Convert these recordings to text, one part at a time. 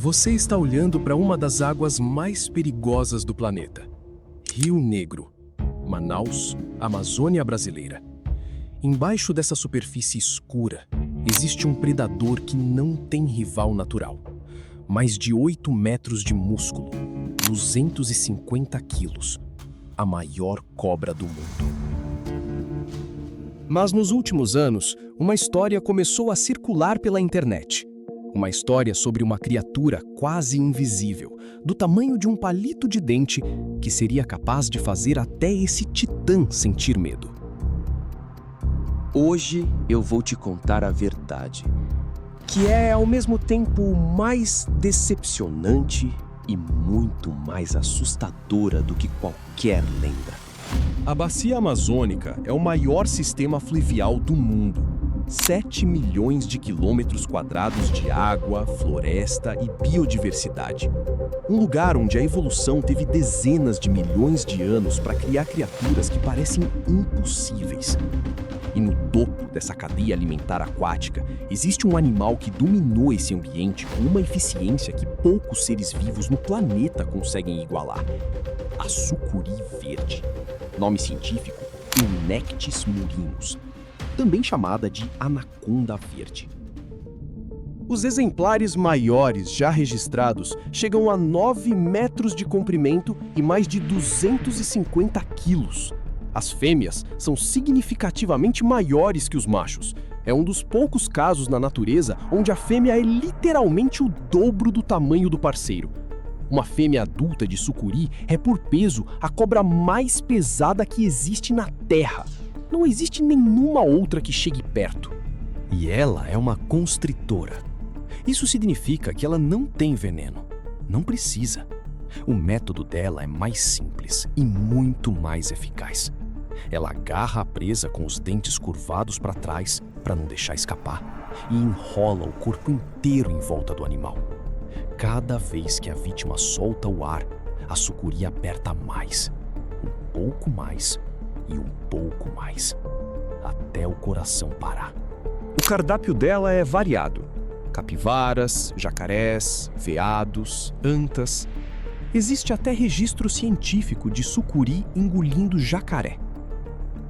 Você está olhando para uma das águas mais perigosas do planeta. Rio Negro, Manaus, Amazônia brasileira. Embaixo dessa superfície escura, existe um predador que não tem rival natural. Mais de 8 metros de músculo, 250 quilos. A maior cobra do mundo. Mas nos últimos anos, uma história começou a circular pela internet. Uma história sobre uma criatura quase invisível, do tamanho de um palito de dente, que seria capaz de fazer até esse titã sentir medo. Hoje eu vou te contar a verdade, Que é, ao mesmo tempo, mais decepcionante e muito mais assustadora do que qualquer lenda. A Bacia Amazônica é o maior sistema fluvial do mundo. 7 milhões de quilômetros quadrados de água, floresta e biodiversidade. Um lugar onde a evolução teve dezenas de milhões de anos para criar criaturas que parecem impossíveis. E no topo dessa cadeia alimentar aquática, existe um animal que dominou esse ambiente com uma eficiência que poucos seres vivos no planeta conseguem igualar. A sucuri verde. Nome científico, Inectis murinus, também chamada de anaconda verde. Os exemplares maiores já registrados chegam a 9 metros de comprimento e mais de 250 quilos. As fêmeas são significativamente maiores que os machos. É um dos poucos casos na natureza onde a fêmea é literalmente o dobro do tamanho do parceiro. Uma fêmea adulta de sucuri é, por peso, a cobra mais pesada que existe na Terra. Não existe nenhuma outra que chegue perto. E ela é uma constritora. Isso significa que ela não tem veneno. Não precisa. O método dela é mais simples e muito mais eficaz. Ela agarra a presa com os dentes curvados para trás para não deixar escapar e enrola o corpo inteiro em volta do animal. Cada vez que a vítima solta o ar, a sucuri aperta mais, um pouco mais e um pouco mais, até o coração parar. O cardápio dela é variado. Capivaras, jacarés, veados, antas. Existe até registro científico de sucuri engolindo jacaré.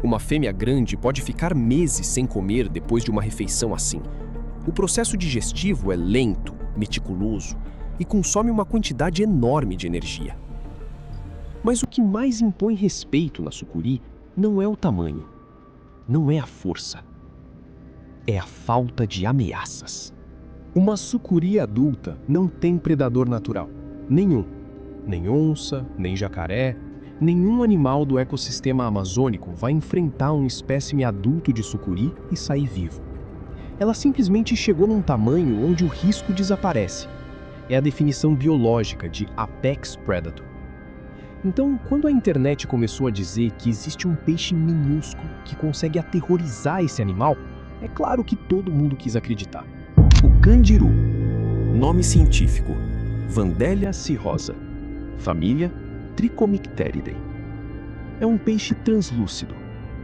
Uma fêmea grande pode ficar meses sem comer depois de uma refeição assim. O processo digestivo é lento, meticuloso e consome uma quantidade enorme de energia. Mas o que mais impõe respeito na sucuri não é o tamanho, não é a força, é a falta de ameaças. Uma sucuri adulta não tem predador natural, nenhum. Nem onça, nem jacaré, nenhum animal do ecossistema amazônico vai enfrentar um espécime adulto de sucuri e sair vivo. Ela simplesmente chegou num tamanho onde o risco desaparece. É a definição biológica de Apex Predator. Então, quando a internet começou a dizer que existe um peixe minúsculo que consegue aterrorizar esse animal, é claro que todo mundo quis acreditar. O candiru. Nome científico: Vandellia cirrosa. Família: Trichomicteridae. É um peixe translúcido,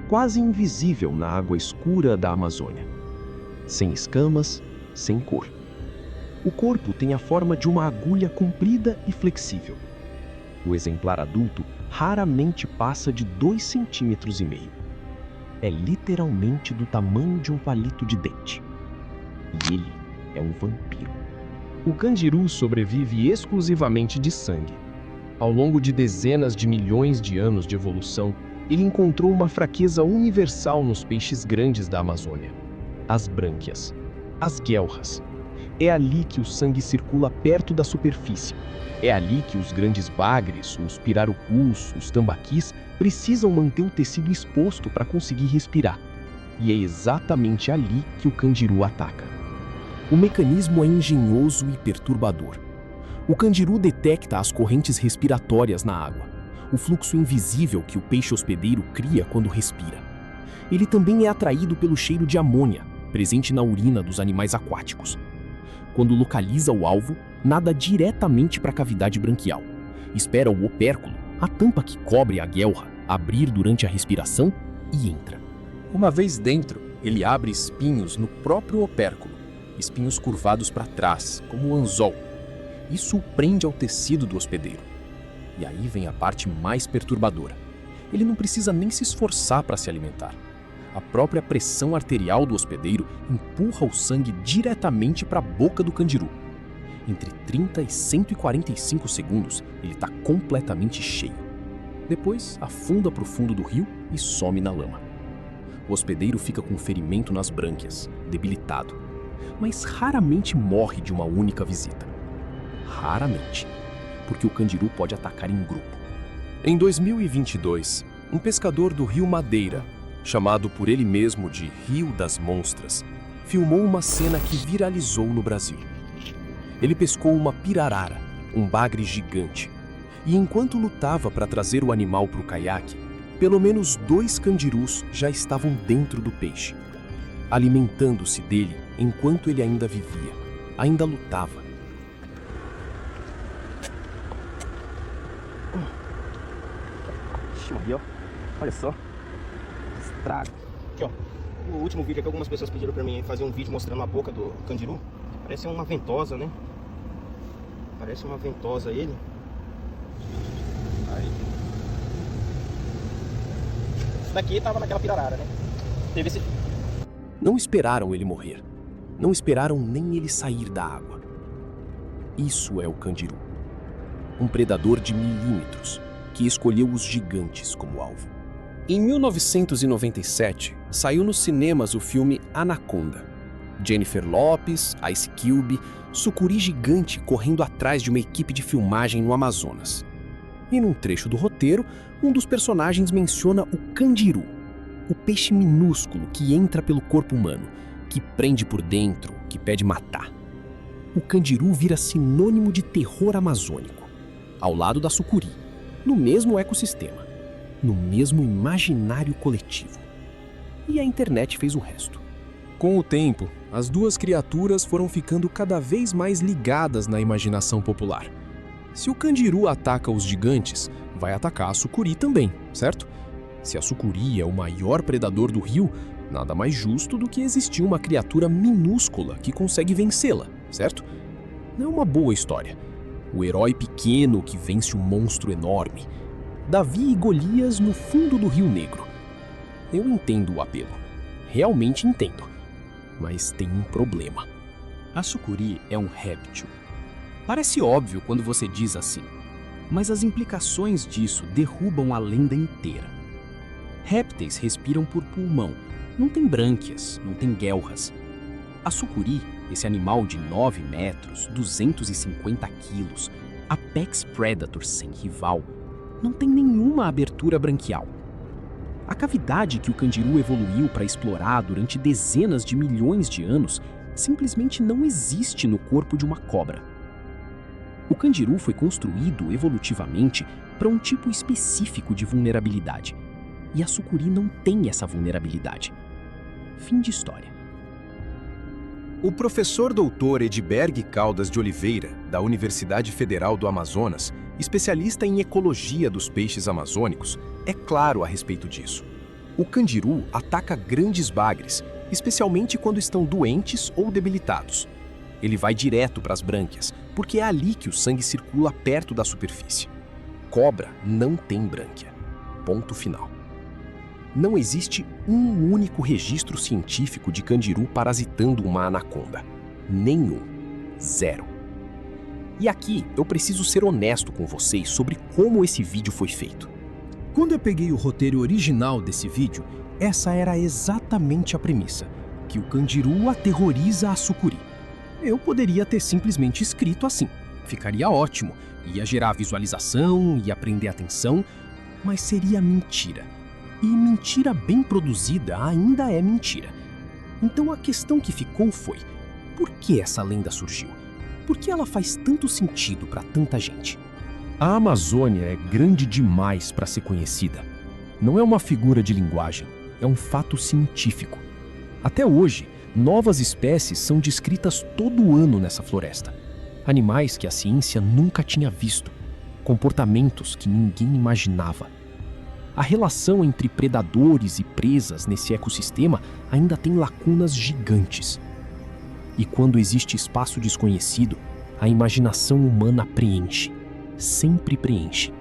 quase invisível na água escura da Amazônia. Sem escamas, sem cor. O corpo tem a forma de uma agulha comprida e flexível. O exemplar adulto raramente passa de 2,5 cm. É literalmente do tamanho de um palito de dente. E ele é um vampiro. O candiru sobrevive exclusivamente de sangue. Ao longo de dezenas de milhões de anos de evolução, ele encontrou uma fraqueza universal nos peixes grandes da Amazônia: as brânquias, as guelras. É ali que o sangue circula perto da superfície. É ali que os grandes bagres, os pirarucus, os tambaquis precisam manter o tecido exposto para conseguir respirar. E é exatamente ali que o candiru ataca. O mecanismo é engenhoso e perturbador. O candiru detecta as correntes respiratórias na água, o fluxo invisível que o peixe hospedeiro cria quando respira. Ele também é atraído pelo cheiro de amônia, presente na urina dos animais aquáticos. Quando localiza o alvo, nada diretamente para a cavidade branquial. Espera o opérculo, a tampa que cobre a guelra, abrir durante a respiração e entra. Uma vez dentro, ele abre espinhos no próprio opérculo, espinhos curvados para trás, como o anzol. Isso o prende ao tecido do hospedeiro. E aí vem a parte mais perturbadora. Ele não precisa nem se esforçar para se alimentar. A própria pressão arterial do hospedeiro empurra o sangue diretamente para a boca do candiru. Entre 30 e 145 segundos, ele está completamente cheio. Depois, afunda para o fundo do rio e some na lama. O hospedeiro fica com um ferimento nas brânquias, debilitado, mas raramente morre de uma única visita. Raramente, porque o candiru pode atacar em grupo. Em 2022, um pescador do Rio Madeira, chamado por ele mesmo de Rio das Monstras, filmou uma cena que viralizou no Brasil. Ele pescou uma pirarara, um bagre gigante, e enquanto lutava para trazer o animal para o caiaque, pelo menos 2 candirus já estavam dentro do peixe, alimentando-se dele enquanto ele ainda vivia, ainda lutava. Ixi, ó. Olha só. Estrago. Aqui, ó. O último vídeo que algumas pessoas pediram pra mim fazer um vídeo mostrando a boca do candiru. Parece uma ventosa, né? Parece uma ventosa ele. Aí. Esse daqui tava naquela pirarara, né? Teve esse... Não esperaram ele morrer. Não esperaram nem ele sair da água. Isso é o candiru. Um predador de milímetros que escolheu os gigantes como alvo. Em 1997, saiu nos cinemas o filme Anaconda. Jennifer Lopez, Ice Cube, sucuri gigante correndo atrás de uma equipe de filmagem no Amazonas. E num trecho do roteiro, um dos personagens menciona o candiru, o peixe minúsculo que entra pelo corpo humano, que prende por dentro, que pede matar. O candiru vira sinônimo de terror amazônico, ao lado da sucuri, no mesmo ecossistema, no mesmo imaginário coletivo. E a internet fez o resto. Com o tempo, as duas criaturas foram ficando cada vez mais ligadas na imaginação popular. Se o candiru ataca os gigantes, vai atacar a sucuri também, certo? Se a sucuri é o maior predador do rio, nada mais justo do que existir uma criatura minúscula que consegue vencê-la, certo? Não é uma boa história. O herói pequeno que vence um monstro enorme. Davi e Golias no fundo do Rio Negro. Eu entendo o apelo. Realmente entendo. Mas tem um problema. A sucuri é um réptil. Parece óbvio quando você diz assim, mas as implicações disso derrubam a lenda inteira. Répteis respiram por pulmão, não tem brânquias, não tem guelras. A sucuri, esse animal de 9 metros, 250 quilos, apex predator sem rival, não tem nenhuma abertura branquial. A cavidade que o candiru evoluiu para explorar durante dezenas de milhões de anos simplesmente não existe no corpo de uma cobra. O candiru foi construído evolutivamente para um tipo específico de vulnerabilidade, e a sucuri não tem essa vulnerabilidade. Fim de história. O professor doutor Edberg Caldas de Oliveira, da Universidade Federal do Amazonas, especialista em ecologia dos peixes amazônicos, é claro a respeito disso. O candiru ataca grandes bagres, especialmente quando estão doentes ou debilitados. Ele vai direto para as brânquias, porque é ali que o sangue circula perto da superfície. Cobra não tem brânquia. Ponto final. Não existe um único registro científico de candiru parasitando uma anaconda. Nenhum. Zero. E aqui eu preciso ser honesto com vocês sobre como esse vídeo foi feito. Quando eu peguei o roteiro original desse vídeo, essa era exatamente a premissa, que o candiru aterroriza a sucuri. Eu poderia ter simplesmente escrito assim, ficaria ótimo, ia gerar visualização, ia prender atenção, mas seria mentira. E mentira bem produzida ainda é mentira. Então a questão que ficou foi, por que essa lenda surgiu? Por que ela faz tanto sentido para tanta gente? A Amazônia é grande demais para ser conhecida. Não é uma figura de linguagem, é um fato científico. Até hoje, novas espécies são descritas todo ano nessa floresta. Animais que a ciência nunca tinha visto, comportamentos que ninguém imaginava. A relação entre predadores e presas nesse ecossistema ainda tem lacunas gigantes. E quando existe espaço desconhecido, a imaginação humana preenche, sempre preenche.